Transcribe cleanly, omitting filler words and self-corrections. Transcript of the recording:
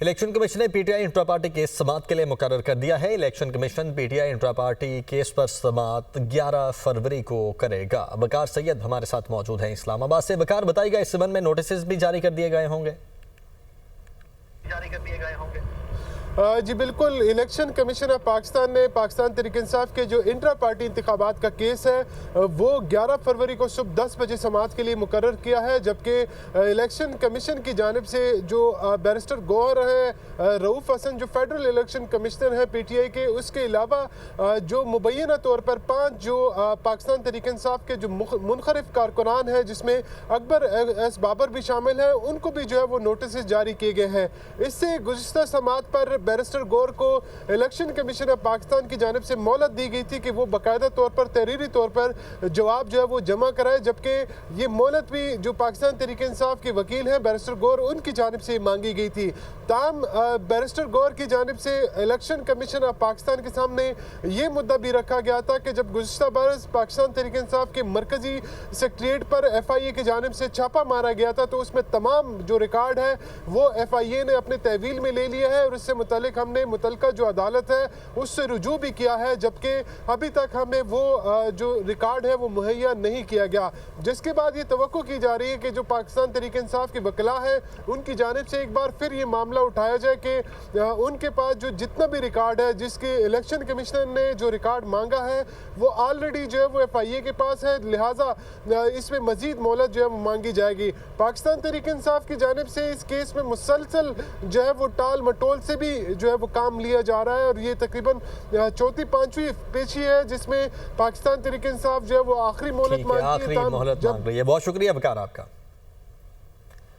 Election commission ने PTI intra party case समाअत के लिए मुकर्रर कर दिया है। Election commission PTI intra party case पर समाअत 11 फरवरी को करेगा। वकार सैयद हमारे साथ मौजूद हैं इस्लामाबाद से। वकार, बताइएगा, इस संबंध में नोटिस भी जारी कर दिए गए होंगे? जी बिल्कुल, इलेक्शन कमीशन ऑफ पाकिस्तान ने पाकिस्तान तहरीक-ए-इंसाफ के जो इंट्रा पार्टी इंतखाबात का केस है वो 11 फरवरी को सुबह 10 बजे समाअत के लिए मुकर्रर किया है। जबकि इलेक्शन कमीशन की जानिब से जो बैरिस्टर गौहर है रऊफ हसन, जो फेडरल इलेक्शन कमिश्नर हैं पीटीआई के, उसके अलावा जो मुबैना तौर पर 5 जो पाकिस्तान तहरीक-ए-इंसाफ के जो मुनखरिफ कारकुनान हैं, जिसमें अकबर एस बाबर भी शामिल है, उनको भी जो है वो नोटिस जारी किए गए हैं। इससे गुज़िश्ता समाअत पर बैरिस्टर गौर को इलेक्शन कमीशन ऑफ पाकिस्तान की जानिब से मोहलत दी गई थी कि वो बाकायदा तौर पर तहरीरी तौर पर जवाब जो है वो जमा कराए। जबकि ये मोहलत भी जो पाकिस्तान तहरीक-ए-इंसाफ के वकील हैं बैरिस्टर गौर, उनकी जानिब से मांगी गई थी। ताहम बैरिस्टर गौर की जानिब से इलेक्शन कमीशन ऑफ पाकिस्तान के सामने ये मुद्दा भी रखा गया था कि जब गुज़िश्ता बरस पाकिस्तान तहरीक-ए-इंसाफ के मरकजी सेक्रेटरीट पर FIA की जानिब से छापा मारा गया था, तो उसमें तमाम जो रिकॉर्ड है वो FIA ने अपने तहवील में ले लिया है और इससे मुतालिक हमने मुतलका जो अदालत है उससे रुजू भी किया है। जबकि अभी तक हमें वो जो रिकॉर्ड है वो मुहैया नहीं किया गया, जिसके बाद ये तवक्को की जा रही है कि जो पाकिस्तान तहरीक-ए-इंसाफ के वकला है उनकी जानिब से एक बार फिर ये मामला उठाया जाए कि उनके पास जो जितना भी रिकॉर्ड है, जिसके इलेक्शन कमिश्नर ने जो रिकॉर्ड मांगा है वो ऑलरेडी जो है वो FIA के पास है, लिहाजा इसमें मजीद मोहलत जो है वो मांगी जाएगी। पाकिस्तान तहरीक-ए-इंसाफ की जानिब से इस केस में मुसलसल जो है वो टाल मटोल से भी जो है वो काम लिया जा रहा है और ये तकरीबन चौथी पांचवी पेशी है जिसमें पाकिस्तान तहरीक-ए-इंसाफ जो है वो आखिरी मोहलत मांग रही है। बहुत शुक्रिया वकार आपका।